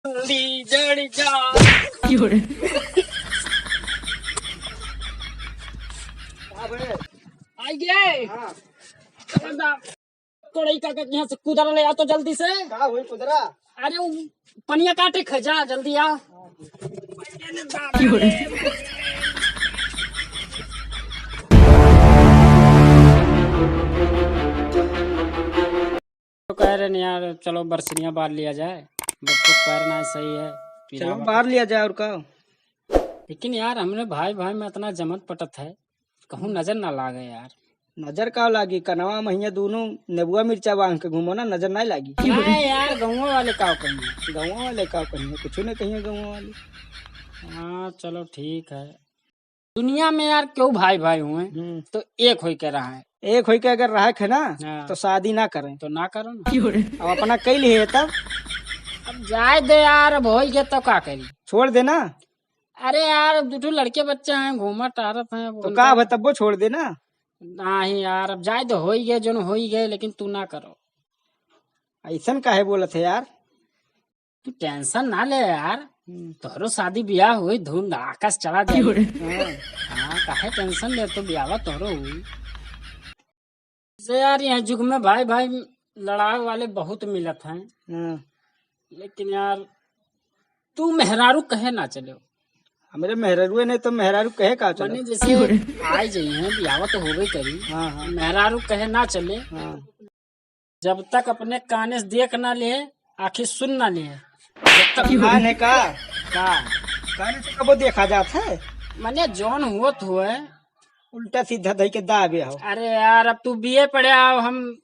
जल्दी जड़ जा। आई गए। हाँ, कड़ाई का यहाँ से कुदरा ले आ तो जल्दी से। का हुई कुदरा? अरे वो पनिया काटे खजा जल्दी आ। तो कह रहे नहीं यार, चलो बरसनिया बार लिया जाए। बच्चों को पैरना सही है। चलो बाहर लिया जाए और का। लेकिन यार हमने भाई भाई में इतना जमत पटत है, कहूँ नजर ना लागे यार। नजर का लागी? कनवा महिया दोनों नेबुआ मिर्चा बांध के घूमो ना, नजर नहीं लागी। नहीं यार, गाँव वाले का कहीं। गाँव वाले का कहिए, कुछ नहीं कहिए गाँव वाले। हाँ चलो ठीक है। दुनिया में यार क्यों भाई भाई हुए, तो एक हो के रहा है। एक होई के अगर रहा है ना, हाँ। तो शादी ना करें। तो ना करो ना। अब अपना कई लिए तब अब जाए दे यार, अब हो गया तो का करी। छोड़ देना। अरे यार दूठो लड़के बच्चे हैं, घूमा टारत हैं तो का अब तब वो छोड़ देना। नहीं यार, अब जाए तो हो ही गए, जो हो ही गए, लेकिन तू ना करो। ऐसा काहे बोलत है यार? तू टेंशन ना ले यार, तोहरो शादी ब्याह हुई धूम आकाश चला जाए। हाँ काहे टेंशन ले, तो ब्याह तोहरो हुई से यार। यहाँ युग में भाई भाई लड़ाई वाले बहुत मिलत हैं। हाँ। लेकिन यार तू मेहरारू कहे ना चले। हमारे मेहरारू ने तो मेहरारू कहे का चलो। मैंने जैसे आई जाइए हैं, ब्याह तो हो गई करी। हाँ हाँ मेहरारू कहे ना चले। हाँ। जब तक अपने काने से देख ना ले, आखिर सुन ना ले, जब तक कान है का? का कान से कबो देखा जाता है? मने जौन हुआ तो है। उल्टा सीधा धई के दाबे हो। अरे यार अब तू बीए पढ़े आओ, हम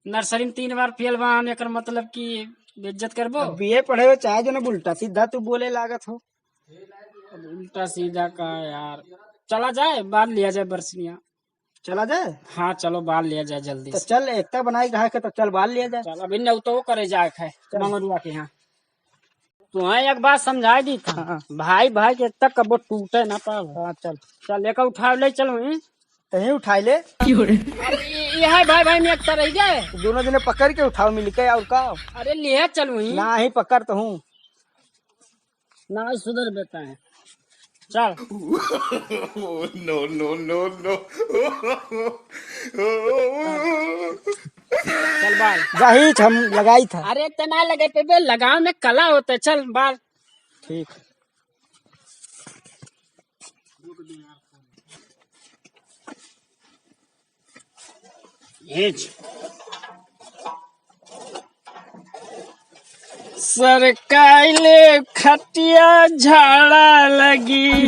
नर्सरी में 3 बार फेल बा, एकर मतलब की बेइज्जत करबो। बीए पढ़े हो चाहे जो ना, उल्टा सीधा तू बोले लागत हो। अब उल्टा सीधा का यार, चला जाए बाल लिया जाए बरसनिया। चला जाए? हाँ चलो बाल लिया जाए जल्दी तो से। चल एकता बनाई रहा के, तो चल बाल लिया जाए। चल अभी न तो वो करे जाए है मंगरुआ के यहाँ। तुम्हें एक बात समझाई दी था। हाँ। भाई भाई के तक कबो टूटे ना पाओ। हाँ चल। चल लेकर उठा ले चलो। कहीं उठाई ले। ये है भाई भाई में एकता रह जाए। दोनों जने पकड़ के उठाओ मिल के और का। अरे ले चलू ही ना ही पकड़ तो हूँ ना, सुधर बेटा है। चल no, no, no, no. चल बाल। जाही हम लगाई था। अरे तना लगे पे लगाव में कला होता है। चल बाल। ठीक। हिच सरकाइले खटिया झाड़ा लगी।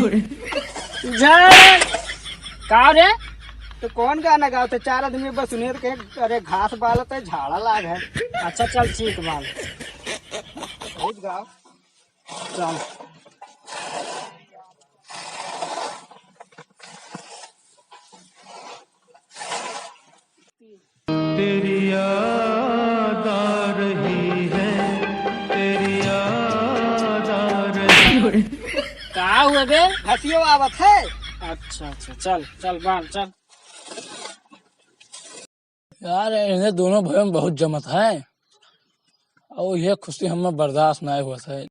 झाड़ा का रे? तो कौन गाना गाते? 4 आदमी बस सुनिए तो कहे अरे घास बालत है, झाड़ा लाग है। अच्छा चल ठीक बाल। बहुत गाओ। चल तेरी याद आ रही है, तेरी याद आ रही। का हुआ बे? हंसियो आवत है। अच्छा अच्छा चल चल बाल चल। यार इन्हें दोनों भाइयों में बहुत जमत है, और यह खुशी हमें बर्दाश्त नहीं हुआ है।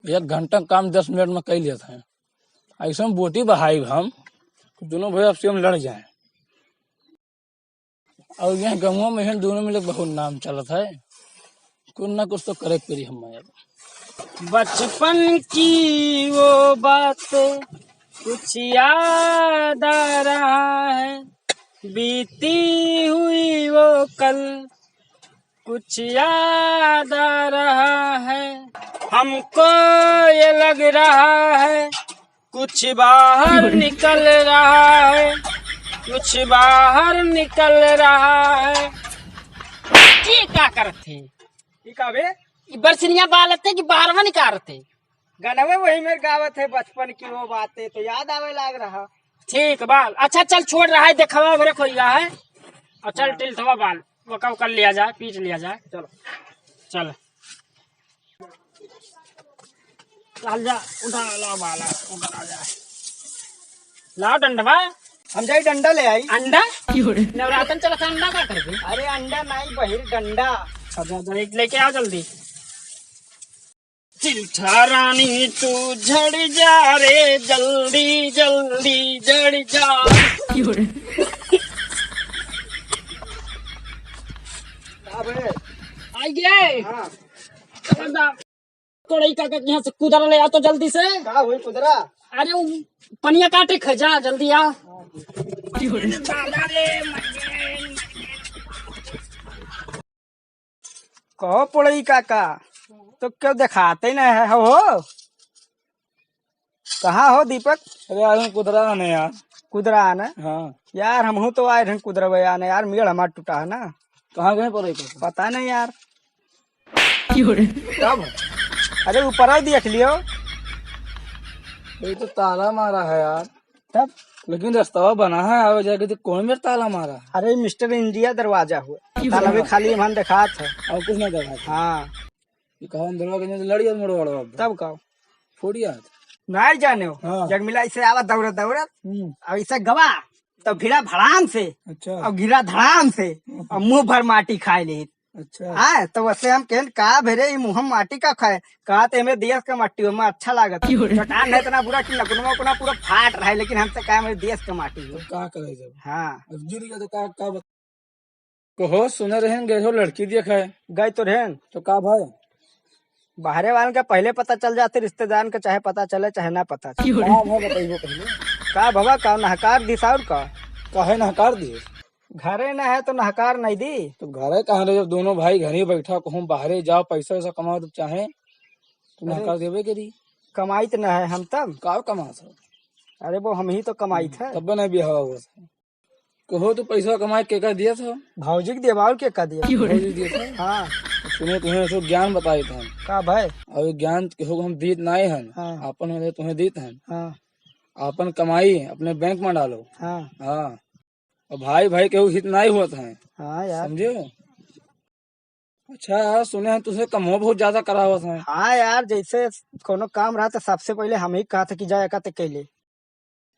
1 घंटा काम 10 मिनट में कर लेते हैं। ऐसा बोटी बहाई हम दोनों भाई आपसे हम लड़ जाए। और यहाँ गाँव में हैं दोनों मिले बहुत नाम चलत है। कुछ ना कुछ तो करे करी हम यार। बचपन की वो बात कुछ याद आ रहा है, बीती हुई वो कल कुछ याद आ रहा है। हमको ये लग रहा है कुछ बाहर निकल रहा है, कुछ बाहर निकल रहा है। ये क्या करते? ठीक है बे। बरसनिया बालते कि बारवा निकारते? गानवे वही में गावत है, बचपन की वो बातें तो याद आवे लाग रहा। ठीक बाल। अच्छा चल छोड़ रहा है, देखवा वगैरह खोई रहा है, और चल टिल्थवा बाल वका कर लिया जाए, पीट लिया जाए। चलो चल चल जा, उठा ला बाला, उठा जाए। लाओ डंडवा। हम जाई डंडा ले आई। अंडा नवरातन चला था, अंडा का करके? अरे अंडा नहीं बहिर डंडा। अच्छा लेके आओ जल्दी। चिल्ठा रानी तू झड़ जा रे जल्दी जल्दी झड़ जा। आई गए हाँ कोड़ई का यहाँ से कुदर ले आ तो जल्दी से। का हुई कुदरा? अरे वो पनिया काटे खजा जल्दी आ। कहो पड़ई काका, तो क्यों दिखाते नहीं है हो? कहाँ हो दीपक? अरे आज कुदरा नहीं यार। कुदरा आना हाँ यार, हम तो आए रहे कुदरा आने यार, मेड़ हमारा टूटा है ना। कहाँ गए पड़े का? पता नहीं यार कब। अरे ऊपर देख लियो। ये तो ताला मारा है यार, तब लेकिन रास्ता बना है आवे जाके, तो कौन मेरा ताला मारा है? अरे मिस्टर इंडिया दरवाजा हुआ, ताला भी खाली हम दिखा था। और कुछ नहीं देखा। हाँ ये कहा अंदर के लड़ी और मोड़ वाला तब कहो फोड़ी यार। नहीं जाने हो। हाँ। जग मिला इसे आवा दौड़त दौड़त अब इसे गवा तो भिड़ा भड़ाम से अच्छा और गिरा धड़ाम से और मुंह भर माटी खाए ले। अच्छा हाँ तो वैसे हम कहन का भेरे ये मुँह माटी का खाए, कहा तो हमें देश का माटी में अच्छा लागत। चट्टान है इतना बुरा कि नकुनमा उतना पूरा फाट रहा है, लेकिन हमसे कहा मेरे देश का माटी है। क्या करे जब हाँ अब गिर गया तो का कहो सुने रहे गए हो लड़की देखा है गए तो रहन तो का भाई बाहरे वाले का पहले पता चल जाते, रिश्तेदार का चाहे पता चले चाहे ना पता चले। का भाई बताइए पहले का बाबा का नहकार दिसाउर का काहे नकार दिए? घरे न है तो नहकार नहीं दी। तो घर कहाँ रहे जब दोनों भाई घर ही बैठा कहूँ बाहरे जाओ पैसा वैसा कमाओ तो चाहे तो नकार देवे करी। कमाई तो न है हम तब। का कमा था? अरे वो हम ही तो कमाई थे। तब नहीं ब्याह हुआ था। कहो तो पैसा कमाए के का दिया था? भौजी के देवाल के का दिया। भौजी दिया था। हाँ सुने तुम्हें ऐसो ज्ञान बताए थे का भाई। और ज्ञान केहो हम दीत नहीं हन। हाँ। अपन होते तुम्हें दीत हन। हाँ अपन कमाई अपने बैंक में डालो। हाँ हाँ और भाई भाई केहू हित नहीं हुआ था। हाँ यार। समझे? अच्छा यार सुने हैं तुझे कमो बहुत ज्यादा करा हुआ था। हाँ यार, जैसे कोनो काम रहा तो सबसे पहले हम ही कहा था कि जाए का कैले।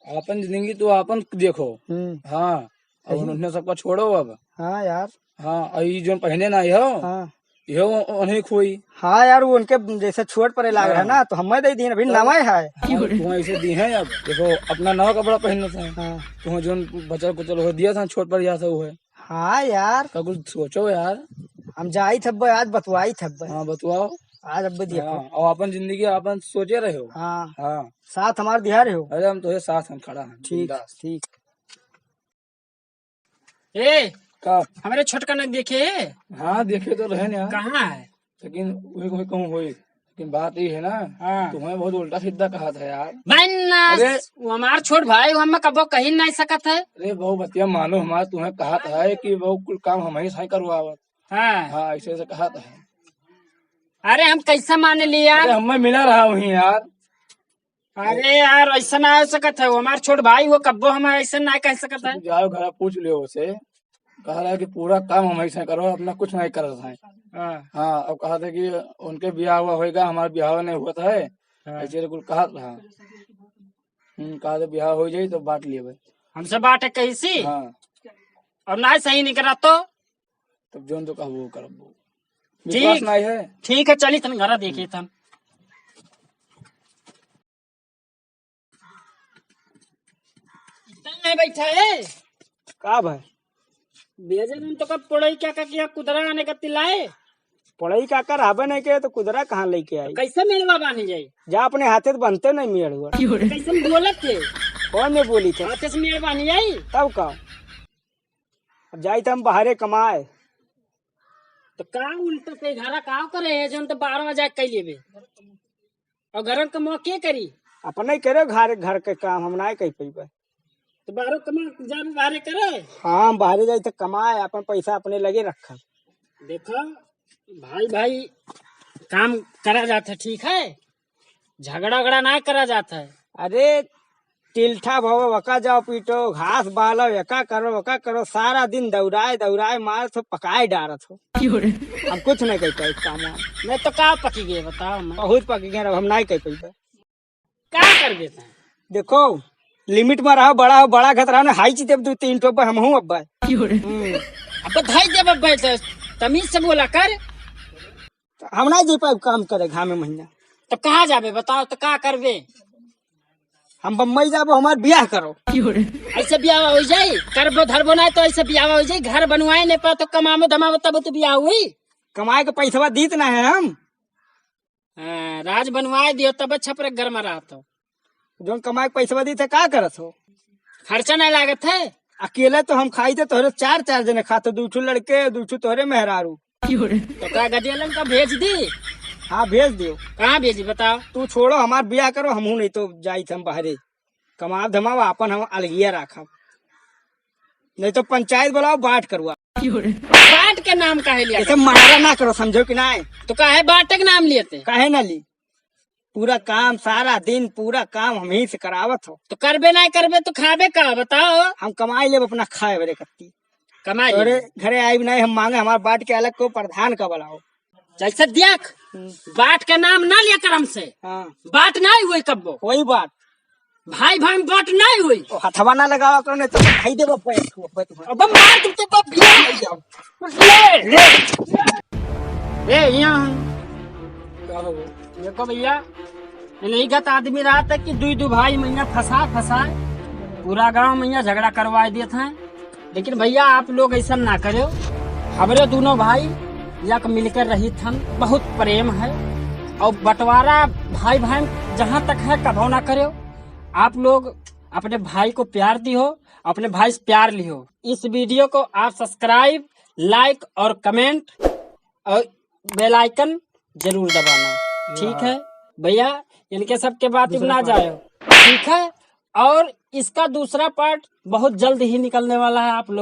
अपन जिंदगी तो अपन देखो। हाँ और उन्होंने सबका छोड़ो अब। हाँ यार। हाँ और ये जो पहने ना हो हाँ यो उन्हें खोई। हाँ यार, वो उनके जैसे छोट पड़े लाग रहा है ना, तो हमें दे दिए अभी नवा है। तुम्हें ऐसे दी है अब देखो अपना नवा कपड़ा पहनना था। हाँ तुम्हें जो बचल कुचल हो दिया था छोट पर जाता हुआ है। हाँ यार, का कुछ सोचो यार। हम जाई थब्बे आज बतवाई थब्बे। हाँ बतवाओ। आज अब देखो। हाँ, और अपन जिंदगी अपन सोचे रहे हो। हाँ हाँ साथ हमारे दिहा रहे हो। अरे हम तो साथ हम खड़ा हैं। ठीक ठीक। ए का हमारे छोटका नक देखे। हाँ देखे तो रहे ना, कहाँ है? लेकिन वही वही कहूँ हुई, लेकिन बात ये है ना हाँ। तुम्हें बहुत उल्टा सीधा कहा था यार। भाई वो हमार छोट भाई वो हमें कबो कहीं नहीं सकत है। अरे बहु बतिया मानो हमारा तुम्हें कहा था है कि बहु कुल काम हम ही सही करवावत। हाँ हाँ ऐसे ऐसे कहा था। अरे हम कैसे मान लिए यार? अरे हमें मिला रहा वही यार। अरे यार ऐसा ना हो सकत है, वो हमार छोट भाई वो कब्बो हमें ऐसा ना कह सकत है। जाओ घर पूछ लियो उसे, कह रहा है कि पूरा काम हम ऐसा करो अपना कुछ नहीं कर रहा है। हाँ हाँ अब कहा था कि उनके ब्याह हुआ होगा हमारा ब्याह नहीं हुआ था ऐसे कुल कहा था। कहा था ब्याह हो जाये तो बांट लिए भाई। हमसे बात है कैसी हाँ और ना सही नहीं करा तो तब जो तो कहा वो कर विश्वास नहीं है। ठीक है चली तन घर देखिए तन। नहीं बैठा है का भाई बेजे तो कब पड़ई क्या किया कुदरा आने का तिलाए। पढ़ाई का कर आबे नहीं के तो कुदरा कहाँ लेके आई। कैसे मेड़वा बानी जाये? जा अपने हाथे तो बनते नहीं मेड़ हुआ। कैसे बोलत थे? कौन ने बोली थे? हाथे से मेड़ बानी जाये तब का अब जाई तो हम बाहरे कमाए। तो का उल्टा से घरा का करे है जो तो 12 बजे कह लेबे और घर का मौके करी अपने ही करे घर के काम, हम ना कही पैबे। तो 12 कमा जाबे बाहरे करे। हाँ हम बाहरे जाई तो कमाए, अपन पैसा अपने लगे रखा। देखो भाई भाई काम करा जाता है, ठीक है, झगड़ा वगड़ा ना करा जाता है। अरे टिल्ठा भव वका जाओ पीटो, घास बालो, यका करो वका करो, सारा दिन दौड़ाए दौड़ाए मार तो पकाए डारत हो। हम कुछ नहीं कह पाए काम। मैं तो का पकी गए बताओ ना, बहुत पक गए, हम नहीं कह पाए। का कर देता है? देखो लिमिट में रहो, बड़ा हो बड़ा घत रहो, हाई चीज दो 3 टोप हम हूँ अब। अब धाई जब बैठ तमीज से बोला कर। हम नहीं दे पाए काम करे घामे महीना। तो कहाँ जाबे बताओ, तो का करबे? हम बम्बई जाबो, हमार ब्याह करो। ऐसे ब्याह हो जाए, करबो धरबो ना तो ऐसे ब्याह हो जाए, घर बनवाए नहीं पा तो कमाबो धमाबो तब तो ब्याह हुई। कमाए के पैसा दीत ना है हम, हाँ, राज बनवाए दियो तब छपर घर में रहा तो जो कमाए के पैसा दी थे का करत हो? खर्चा नहीं लागत है। अकेले तो हम खाई थे, तोहरे चार चार जने खाते, 2 लड़के 2 तोहरे मेहरारू। तो का गडियालन का भेज दी? हाँ भेज दियो। कहाँ भेजी बताओ? तू छोड़ो, हमार ब्याह करो, हमहू नहीं तो जाई थे हम बाहरे कमाब धमाब, अपन हम अलगिया रखब, नहीं तो पंचायत बुलाओ, बांट करवा। बाट के नाम काहे लिया? ऐसे मारा ना करो, समझो कि ना? तो काहे बाट के नाम लिए? काहे ना ली? पूरा काम, सारा दिन पूरा काम हम ही से करावत हो। तो करबे नहीं करबे तो खाबे का बताओ? हम कमाई ले अपना खाए बरे कत्ती, कमाई तोरे घरे आई नहीं हम मांगे, हमार बाट के अलग को प्रधान का बुलाओ। जैसे देख, बाट का नाम ना लिया कर हमसे, हाँ बात नहीं हुई कब्बो, वही बात, भाई भाई में बात नहीं हुई। ओ हथवा ना लगावा करो, नहीं तो खाई देबो पैर। अब मार तुमसे तो ले यहाँ देखो भैया, नहीं गत आदमी रहा था कि 2 भाई मैया फंसा पूरा गांव मैया झगड़ा करवा दिए थे। लेकिन भैया आप लोग ऐसा ना करो, हमारे दोनों भाई यक मिलकर रही थन, बहुत प्रेम है और बंटवारा भाई भाई जहाँ तक है कभो ना करो। आप लोग अपने भाई को प्यार दियो, अपने भाई से प्यार लियो। इस वीडियो को आप सब्सक्राइब, लाइक और कमेंट और बेल आइकन जरूर दबाना, ठीक है भैया? इनके सबके बात ना जाए, ठीक है? और इसका दूसरा पार्ट बहुत जल्द ही निकलने वाला है, आप लोग